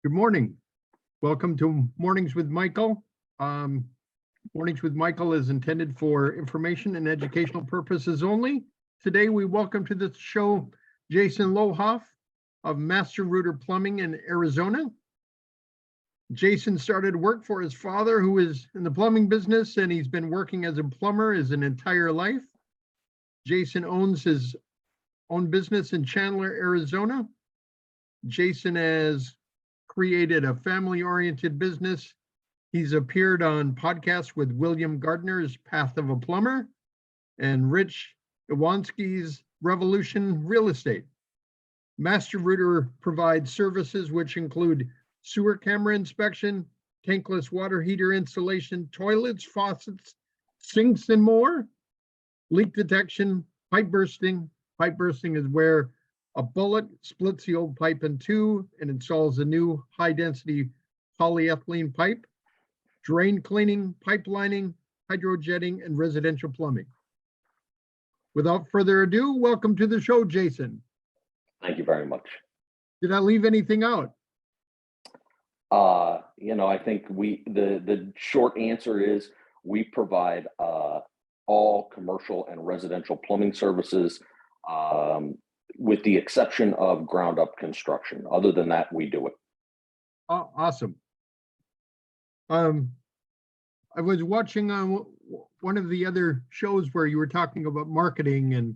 Good morning. Welcome to Mornings with Michael. Mornings with Michael is intended for information and educational purposes only. Today, we welcome to the show Jason Lohoff of Master Rooter Plumbing in Arizona. Jason started work for his father, who is in the plumbing business, and he's been working as a plumber his entire life. Jason owns his own business in Chandler, Arizona. Jason has created a family-oriented business. He's appeared on podcasts with William Gardner's Path of a Plumber and Rich Iwanski's Revolution Real Estate. Master Rooter provides services which include sewer camera inspection, tankless water heater installation, toilets, faucets, sinks, and more. Leak detection, pipe bursting. Pipe bursting is where a bullet splits the old pipe in two and installs a new high-density polyethylene pipe. Drain cleaning, pipelining, hydrojetting, and residential plumbing. Without further ado, welcome to the show, Jason. Thank you very much. Did I leave anything out? I think the short answer is we provide all commercial and residential plumbing services, with the exception of ground up construction. Other than that, we do it. Oh, awesome. I was watching on one of the other shows where you were talking about marketing, and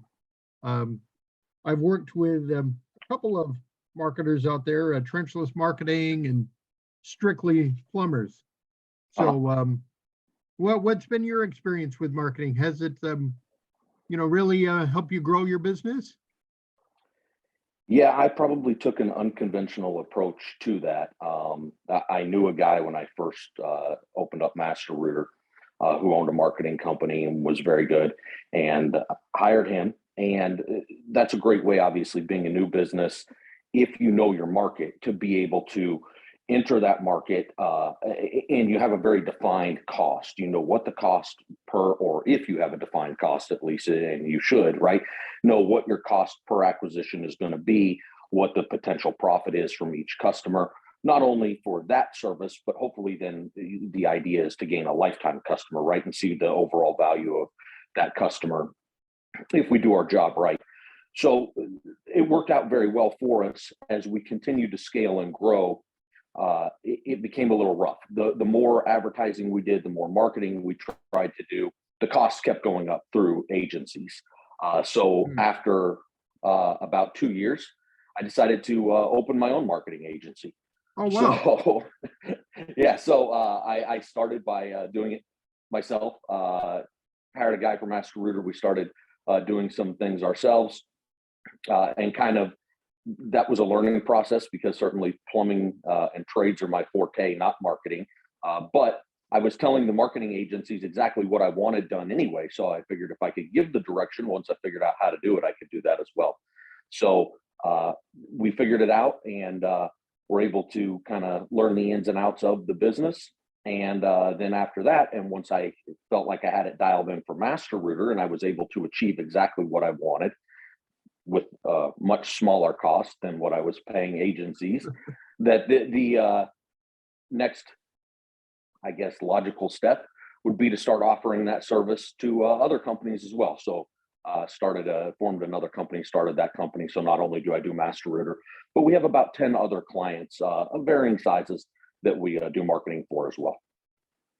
I've worked with a couple of marketers out there, trenchless marketing and strictly plumbers. So what's been your experience with marketing? Has it really helped you grow your business? Yeah, I probably took an unconventional approach to that. I knew a guy when I first opened up Master Rooter who owned a marketing company and was very good, and hired him. And that's a great way, obviously, being a new business, if you know your market, to be able to enter that market, and you have a very defined cost. You know what the cost per, or if you have a defined cost at least, and you should, right, know what your cost per acquisition is going to be, what the potential profit is from each customer, not only for that service, but hopefully then the idea is to gain a lifetime customer, right, and see the overall value of that customer if we do our job right. So it worked out very well for us. As we continued to scale and grow, it became a little rough. The more advertising we did, the more marketing we tried to do, the costs kept going up through agencies. So after about 2 years, I decided to open my own marketing agency. Oh, wow. So I started by doing it myself. Hired a guy from Master Rooter. We started doing some things ourselves, and kind of that was a learning process, because certainly plumbing and trades are my forte, not marketing. But I was telling the marketing agencies exactly what I wanted done anyway. So I figured if I could give the direction, once I figured out how to do it, I could do that as well. So we figured it out, and were able to kind of learn the ins and outs of the business. And then after that, and once I felt like I had it dialed in for Master Rooter, and I was able to achieve exactly what I wanted, with much smaller cost than what I was paying agencies, that the next, I guess, logical step would be to start offering that service to other companies as well. So formed another company, started that company. So not only do I do Master Rooter, but we have about 10 other clients of varying sizes that we do marketing for as well.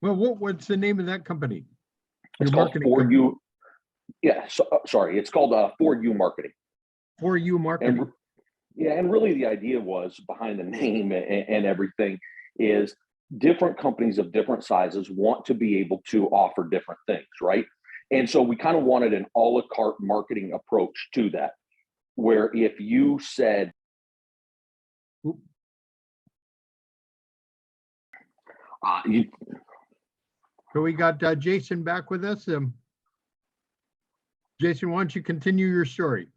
Well, what's the name of that company? It's called For You. Yeah, sorry, it's called For You Marketing. For You Marketing. And really the idea was behind the name and everything is different companies of different sizes want to be able to offer different things, right? And so we kind of wanted an a la carte marketing approach to that, where if you said, So we got Jason back with us. Jason, why don't you continue your story?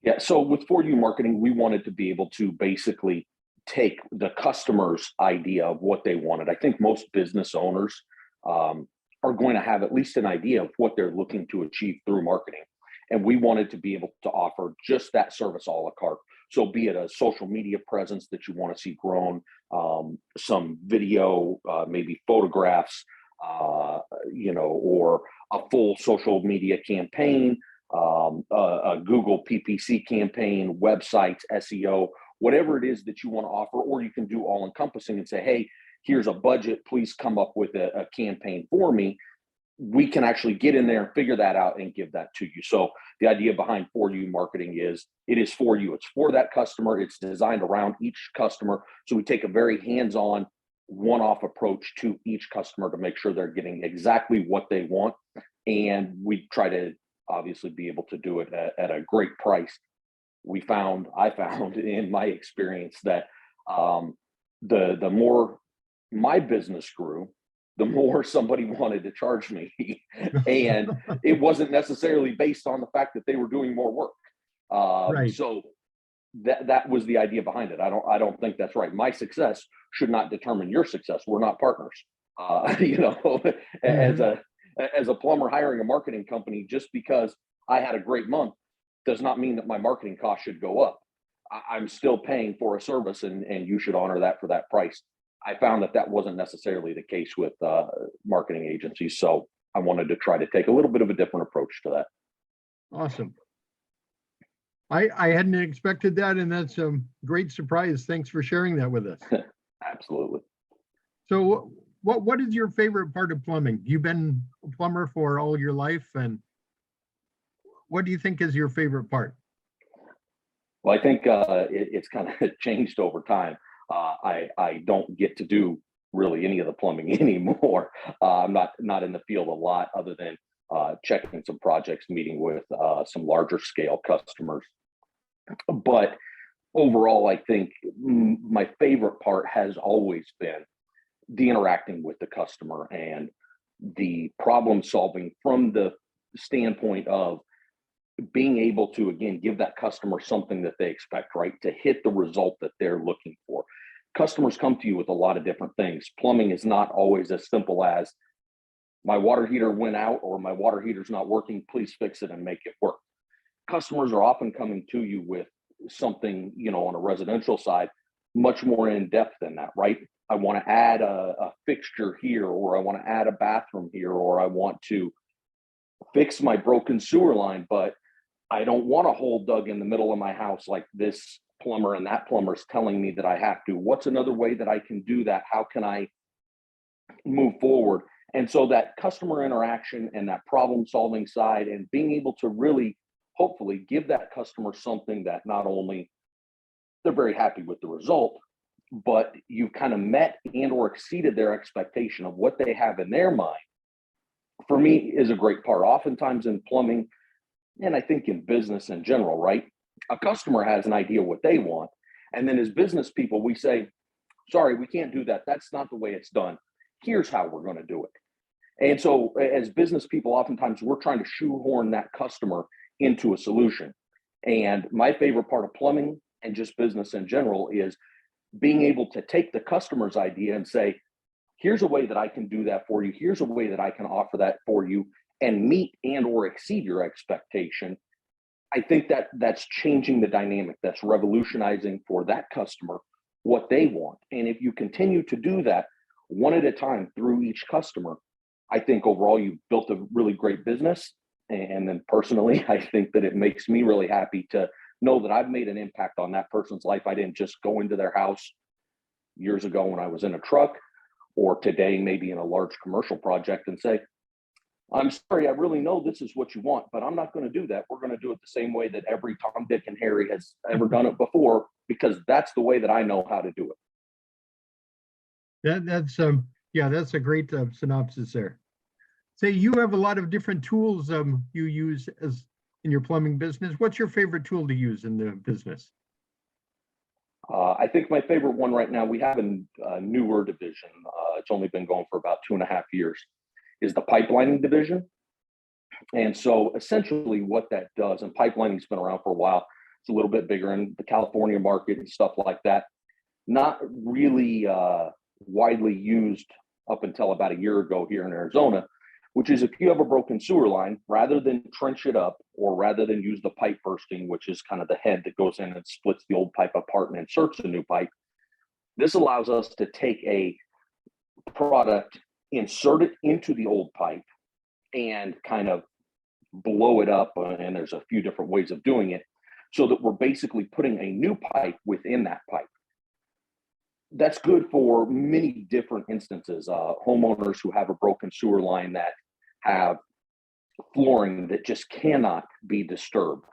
Yeah, so with For You Marketing, we wanted to be able to basically take the customer's idea of what they wanted. I think most business owners are going to have at least an idea of what they're looking to achieve through marketing. And we wanted to be able to offer just that service a la carte. So be it a social media presence that you want to see grown, some video, maybe photographs, or a full social media campaign, a Google PPC campaign, websites, SEO, whatever it is that you want to offer, or you can do all encompassing and say, hey, here's a budget, please come up with a campaign for me. We can actually get in there and figure that out and give that to you. So the idea behind For You marketing is it is for you. It's for that customer. It's designed around each customer. So we take a very hands-on, one-off approach to each customer to make sure they're getting exactly what they want. And we try to obviously be able to do it at a great price. I found in my experience that the more my business grew, the more somebody wanted to charge me. And it wasn't necessarily based on the fact that they were doing more work. Right. So that was the idea behind it. I don't think that's right. My success should not determine your success. We're not partners. As a plumber hiring a marketing company, just because I had a great month does not mean that my marketing cost should go up. I'm still paying for a service, and you should honor that for that price. I found that wasn't necessarily the case with marketing agencies. So I wanted to try to take a little bit of a different approach to that. Awesome. I hadn't expected that, and that's a great surprise. Thanks for sharing that with us. Absolutely. So what is your favorite part of plumbing? You've been a plumber for all your life, and what do you think is your favorite part? Well, I think it's kind of changed over time. I don't get to do really any of the plumbing anymore. I'm not in the field a lot, other than checking some projects, meeting with some larger scale customers. But overall, I think my favorite part has always been the interacting with the customer and the problem solving from the standpoint of being able to, again, give that customer something that they expect, right? To hit the result that they're looking for. Customers come to you with a lot of different things. Plumbing is not always as simple as my water heater went out or my water heater's not working, please fix it and make it work. Customers are often coming to you with something, on a residential side, much more in depth than that, right? I want to add a fixture here, or I want to add a bathroom here, or I want to fix my broken sewer line, but I don't want a hole dug in the middle of my house like this plumber and that plumber is telling me that I have to. What's another way that I can do that? How can I move forward? And so that customer interaction and that problem solving side, and being able to really hopefully give that customer something that not only they're very happy with the result, but you've kind of met and or exceeded their expectation of what they have in their mind, for me, is a great part. Oftentimes in plumbing, and I think in business in general, right? A customer has an idea what they want. And then as business people, we say, sorry, we can't do that. That's not the way it's done. Here's how we're going to do it. And so as business people, oftentimes we're trying to shoehorn that customer into a solution. And my favorite part of plumbing and just business in general is being able to take the customer's idea and say, here's a way that I can do that for you. Here's a way that I can offer that for you and meet and or exceed your expectation. I think that's changing the dynamic. That's revolutionizing for that customer what they want. And if you continue to do that one at a time through each customer, I think overall you've built a really great business. And then personally, I think that it makes me really happy to know that I've made an impact on that person's life. I didn't just go into their house years ago when I was in a truck, or today maybe in a large commercial project, and say, I'm sorry, I really know this is what you want, but I'm not going to do that. We're going to do it the same way that every Tom, Dick, and Harry has ever done it before, because that's the way that I know how to do it. That's a great synopsis there. Say you have a lot of different tools you use as in your plumbing business. What's your favorite tool to use in the business? I think my favorite one right now, we have a newer division. It's only been going for about 2.5 years, is the pipelining division. And so essentially what that does, and pipelining's been around for a while, it's a little bit bigger in the California market and stuff like that. Not really widely used up until about a year ago here in Arizona. which is if you have a broken sewer line, rather than trench it up or rather than use the pipe bursting, which is kind of the head that goes in and splits the old pipe apart and inserts a new pipe, this allows us to take a product, insert it into the old pipe, and kind of blow it up. And there's a few different ways of doing it, so that we're basically putting a new pipe within that pipe. That's good for many different instances. Homeowners who have a broken sewer line that have flooring that just cannot be disturbed.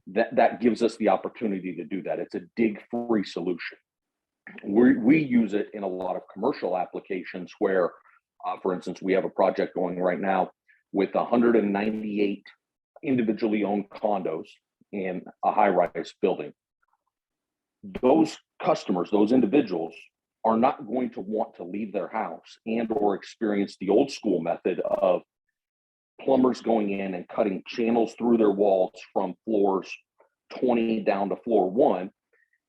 That gives us the opportunity to do that. It's a dig-free solution. We use it in a lot of commercial applications where, for instance, we have a project going right now with 198 individually owned condos in a high-rise building. Those customers, those individuals, are not going to want to leave their house and or experience the old school method of plumbers going in and cutting channels through their walls from floors 20 down to floor 1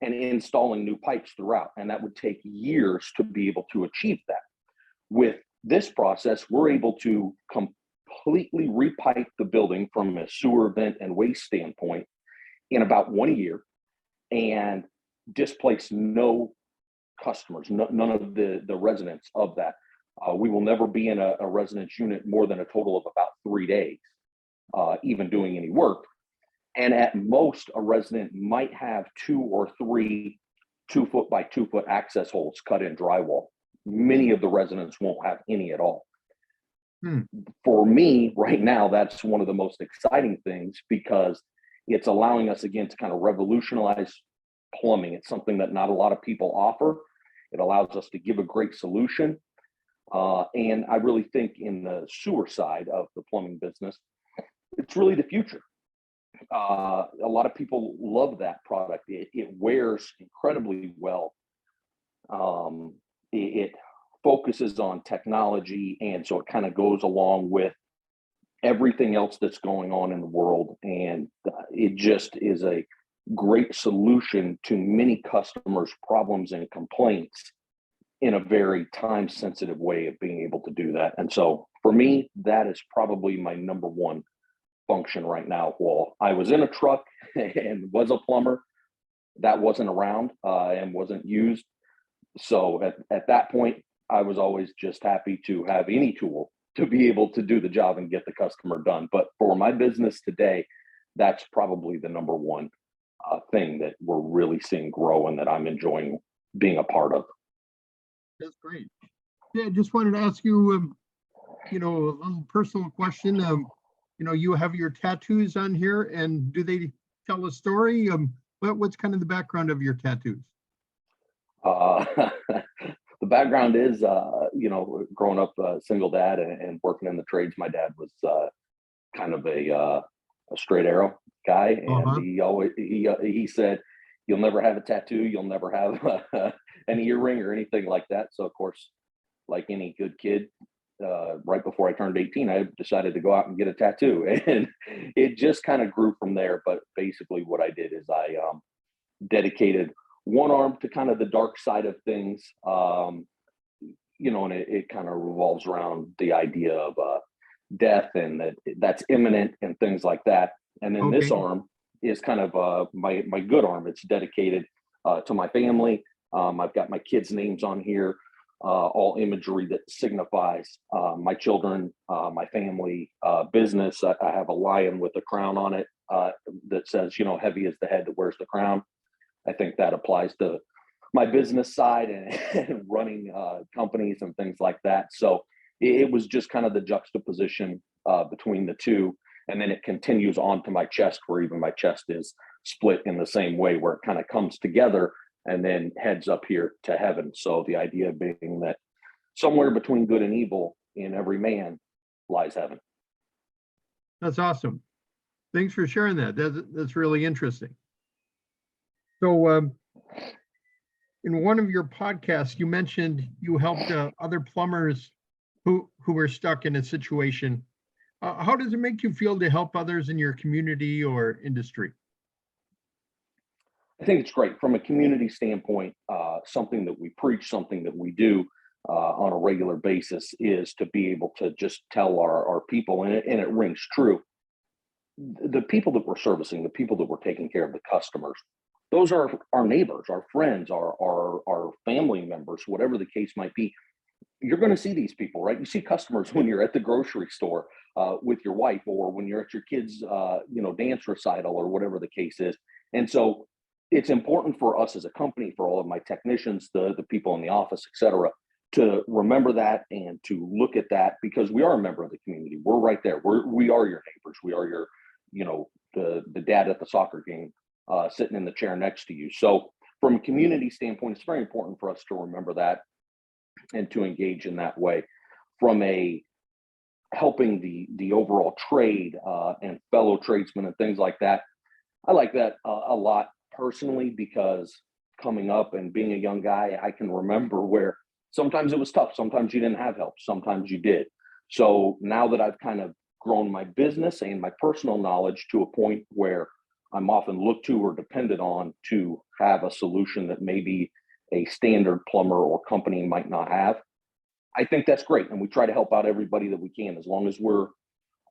and installing new pipes throughout. And that would take years to be able to achieve that. With this process, we're able to completely repipe the building from a sewer vent and waste standpoint in about 1 year and displace no customers, none of the residents of that. We will never be in a residence unit more than a total of about 3 days, even doing any work. And at most, a resident might have 2 or 3 2-foot by 2-foot access holes cut in drywall. Many of the residents won't have any at all. For me, right now, that's one of the most exciting things because it's allowing us again to kind of revolutionize plumbing. It's something that not a lot of people offer. It allows us to give a great solution. And I really think in the sewer side of the plumbing business, it's really the future. A lot of people love that product. It wears incredibly well. It focuses on technology, and so it kind of goes along with everything else that's going on in the world. And it just is a great solution to many customers' problems and complaints in a very time-sensitive way of being able to do that. And so for me, that is probably my number one function right now. While I was in a truck and was a plumber, that wasn't around and wasn't used. So at that point, I was always just happy to have any tool to be able to do the job and get the customer done. But for my business today, that's probably the number one thing that we're really seeing grow and that I'm enjoying being a part of. That's great. Yeah, I just wanted to ask you, a little personal question. You have your tattoos on here, and do they tell a story? What's kind of the background of your tattoos? The background is, growing up a single dad and working in the trades. My dad was kind of a straight arrow guy, and he said, "You'll never have a tattoo. You'll never have an earring or anything like that." So of course, like any good kid, right before I turned 18, I decided to go out and get a tattoo, and it just kind of grew from there. But basically, what I did is I dedicated one arm to kind of the dark side of things, and it kind of revolves around the idea of death and that's imminent and things like that. And then this arm is kind of my good arm. It's dedicated to my family. I've got my kids' names on here, all imagery that signifies my children, my family, business. I have a lion with a crown on it that says, heavy is the head that wears the crown. I think that applies to my business side and running companies and things like that. So it was just kind of the juxtaposition between the two. And then it continues on to my chest, where even my chest is split in the same way, where it kind of comes together and then heads up here to heaven. So the idea being that somewhere between good and evil in every man lies heaven. That's awesome. Thanks for sharing that. That's really interesting. So in one of your podcasts, you mentioned you helped other plumbers who were stuck in a situation. How does it make you feel to help others in your community or industry? I think it's great from a community standpoint, something that we preach, something that we do. on a regular basis is to be able to just tell our people, and it rings true. The people that we're servicing, the people that we're taking care of, the customers, those are our neighbors, our friends, our family members, whatever the case might be. You're going to see these people, right? You see customers when you're at the grocery store with your wife, or when you're at your kids' dance recital, or whatever the case is. And so it's important for us as a company, for all of my technicians, the people in the office, et cetera, to remember that and to look at that, because we are a member of the community. We're right there. We are your neighbors. We are your, the dad at the soccer game sitting in the chair next to you. So from a community standpoint, it's very important for us to remember that and to engage in that way. From a helping the overall trade and fellow tradesmen and things like that, I like that a lot personally, because coming up and being a young guy, I can remember where sometimes it was tough. Sometimes you didn't have help. Sometimes you did. So now that I've kind of grown my business and my personal knowledge to a point where I'm often looked to or depended on to have a solution that maybe a standard plumber or company might not have, I think that's great. And we try to help out everybody that we can, as long as we're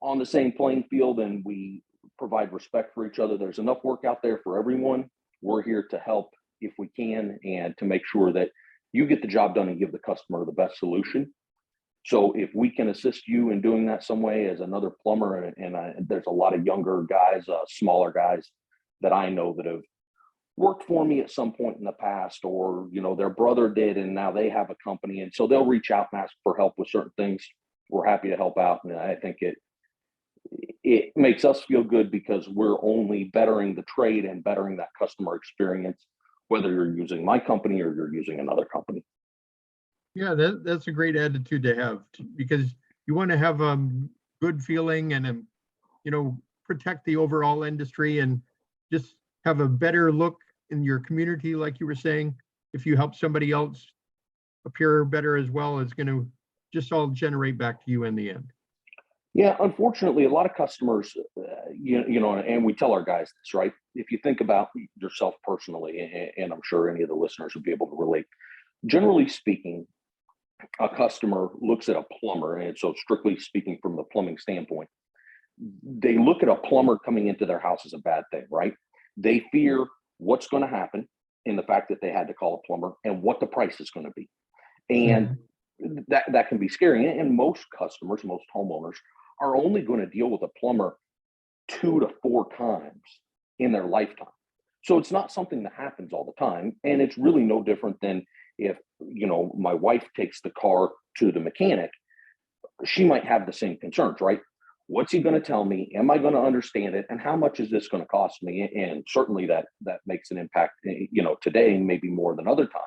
on the same playing field and we provide respect for each other. There's enough work out there for everyone. We're here to help if we can, and to make sure that you get the job done and give the customer the best solution. So if we can assist you in doing that some way as another plumber, and there's a lot of younger guys, smaller guys that I know that have worked for me at some point in the past, or their brother did and now they have a company, and so they'll reach out and ask for help with certain things. We're happy to help out, and I think it makes us feel good, because we're only bettering the trade and bettering that customer experience, whether you're using my company or you're using another company. Yeah, that's a great attitude to have, because you want to have a good feeling and protect the overall industry, and just have a better look in your community, like you were saying. If you help somebody else appear better as well, it's going to just all generate back to you in the end. Yeah, unfortunately, a lot of customers, and we tell our guys this, right? If you think about yourself personally, and I'm sure any of the listeners would be able to relate, generally speaking, a customer looks at a plumber, and so strictly speaking from the plumbing standpoint, they look at a plumber coming into their house as a bad thing, right? They fear what's going to happen in the fact that they had to call a plumber, and what the price is going to be. And that can be scary. And most customers, most homeowners, are only going to deal with a plumber 2 to 4 times in their lifetime. So it's not something that happens all the time. And it's really no different than if, my wife takes the car to the mechanic, she might have the same concerns, right? What's he going to tell me? Am I going to understand it? And how much is this going to cost me? And certainly that makes an impact, today, maybe more than other times.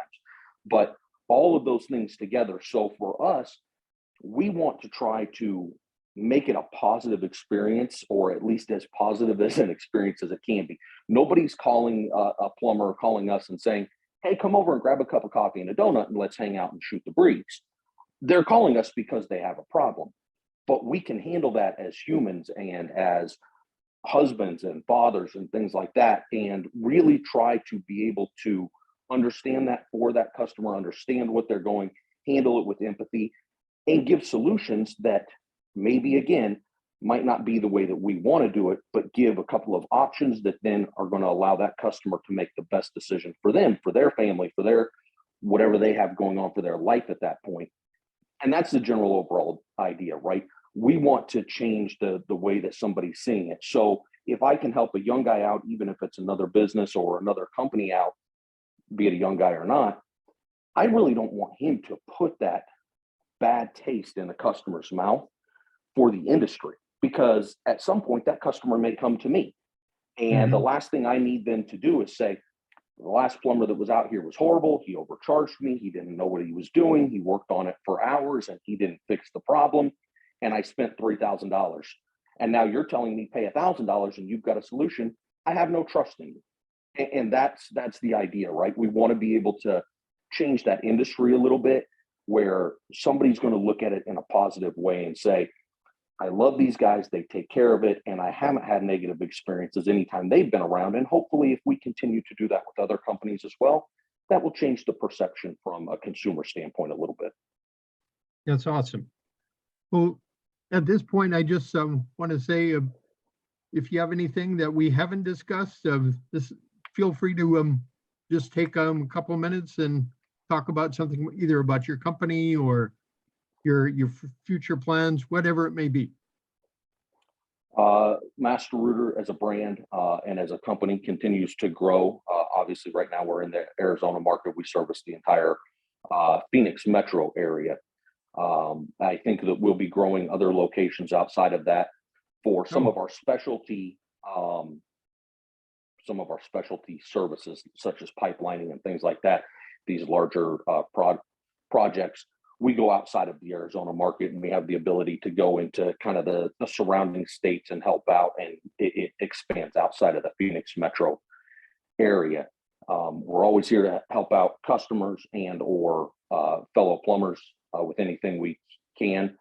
But all of those things together. So for us, we want to try to make it a positive experience, or at least as positive as an experience as it can be. Nobody's calling a plumber, calling us and saying, hey, come over and grab a cup of coffee and a donut and let's hang out and shoot the breeze. They're calling us because they have a problem. But we can handle that as humans and as husbands and fathers and things like that, and really try to be able to understand that for that customer, understand what they're going, handle it with empathy, and give solutions that maybe, again, might not be the way that we want to do it, but give a couple of options that then are going to allow that customer to make the best decision for them, for their family, for their whatever they have going on for their life at that point. And that's the general overall idea, right? We want to change the way that somebody's seeing it. So if I can help a young guy out, even if it's another business or another company out, be it a young guy or not, I really don't want him to put that bad taste in the customer's mouth for the industry, because at some point that customer may come to me. And the last thing I need them to do is say, the last plumber that was out here was horrible. He overcharged me. He didn't know what he was doing. He worked on it for hours and he didn't fix the problem. And I spent $3,000. And now you're telling me pay $1,000 and you've got a solution. I have no trust in you. And that's the idea, right? We want to be able to change that industry a little bit, where somebody's going to look at it in a positive way and say, I love these guys, they take care of it, and I haven't had negative experiences anytime they've been around. And hopefully, if we continue to do that with other companies as well, that will change the perception from a consumer standpoint a little bit. That's awesome. Well, at this point, I just want to say, if you have anything that we haven't discussed, this feel free to just take a couple minutes and talk about something, either about your company or your future plans, whatever it may be. Master Rooter as a brand and as a company continues to grow. Obviously, right now we're in the Arizona market. We service the entire Phoenix metro area. I think that we'll be growing other locations outside of that for some of our specialty services, such as pipelining and things like that. These larger projects, we go outside of the Arizona market, and we have the ability to go into kind of the surrounding states and help out, and it expands outside of the Phoenix metro area. We're always here to help out customers and or fellow plumbers with anything we can.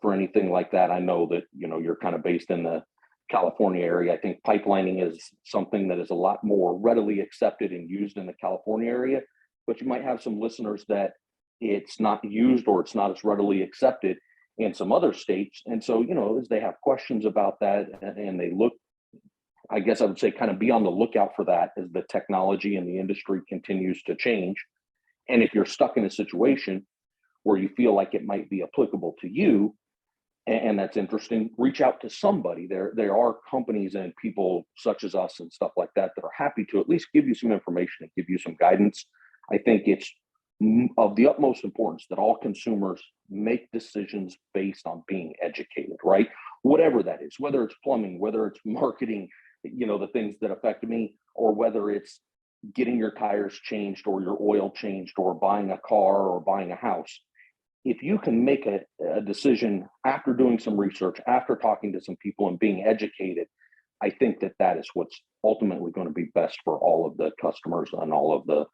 For anything like that, I know that you're kind of based in the California area. I think pipelining is something that is a lot more readily accepted and used in the California area, but you might have some listeners that it's not used or it's not as readily accepted in some other states. And so, as they have questions about that and they look, I guess I would say kind of be on the lookout for that as the technology and the industry continues to change. And if you're stuck in a situation where you feel like it might be applicable to you, and that's interesting, reach out to somebody. There are companies and people such as us and stuff like that that are happy to at least give you some information and give you some guidance. I think it's of the utmost importance that all consumers make decisions based on being educated, right? Whatever that is, whether it's plumbing, whether it's marketing, the things that affect me, or whether it's getting your tires changed or your oil changed or buying a car or buying a house. If you can make a decision after doing some research, after talking to some people and being educated, I think that is what's ultimately going to be best for all of the customers and all of the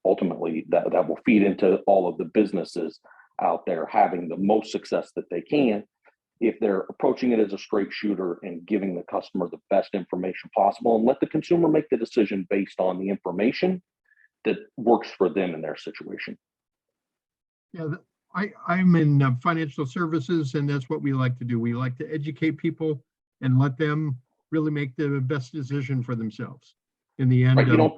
ultimately that will feed into all of the businesses out there having the most success that they can if they're approaching it as a straight shooter and giving the customer the best information possible, and let the consumer make the decision based on the information that works for them in their situation. Yeah, I'm in financial services, and that's what we like to do. We like to educate people and let them really make the best decision for themselves. In the end, right,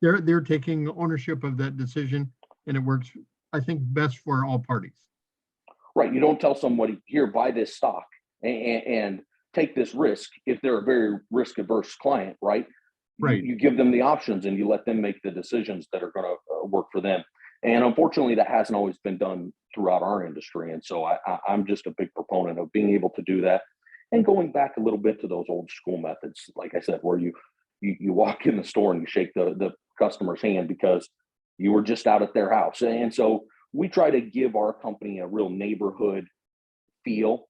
they're taking ownership of that decision, and it works, I think, best for all parties. Right. You don't tell somebody, here, buy this stock and take this risk if they're a very risk averse client, right? Right. You give them the options and you let them make the decisions that are going to work for them. And unfortunately, that hasn't always been done throughout our industry. And so I'm just a big proponent of being able to do that. And going back a little bit to those old school methods, like I said, where you walk in the store and you shake the customer's hand because you were just out at their house. And so we try to give our company a real neighborhood feel,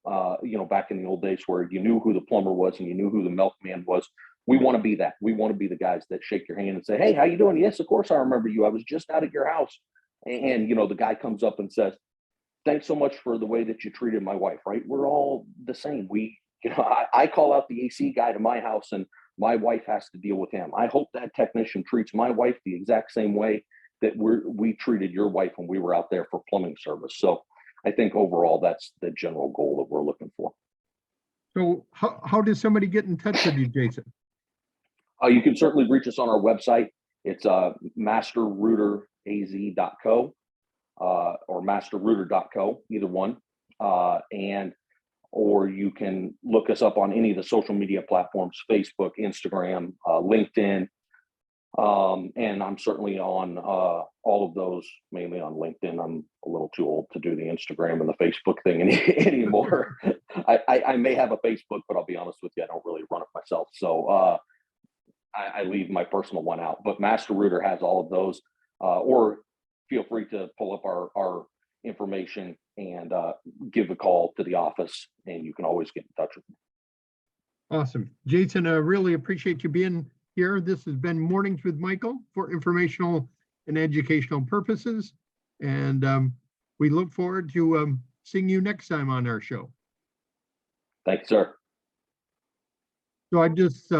back in the old days where you knew who the plumber was and you knew who the milkman was. We want to be that. We want to be the guys that shake your hand and say, hey, how you doing? Yes, of course, I remember you. I was just out at your house. And the guy comes up and says, thanks so much for the way that you treated my wife, right? We're all the same. I call out the AC guy to my house and my wife has to deal with him. I hope that technician treats my wife the exact same way that we treated your wife when we were out there for plumbing service. So I think overall, that's the general goal that we're looking for. So how does somebody get in touch with you, Jason? You can certainly reach us on our website. It's masterrooteraz.co or masterrooter.co, either one. Or you can look us up on any of the social media platforms, Facebook, Instagram, LinkedIn. And I'm certainly on all of those, mainly on LinkedIn. I'm a little too old to do the Instagram and the Facebook thing anymore. I may have a Facebook, but I'll be honest with you, I don't really run it myself. So I leave my personal one out, but Master Rooter has all of those, or feel free to pull up our information and give a call to the office, and you can always get in touch with me. Awesome. Jason, I really appreciate you being here. This has been Mornings with Michael for informational and educational purposes. And we look forward to seeing you next time on our show. Thanks, sir. So I just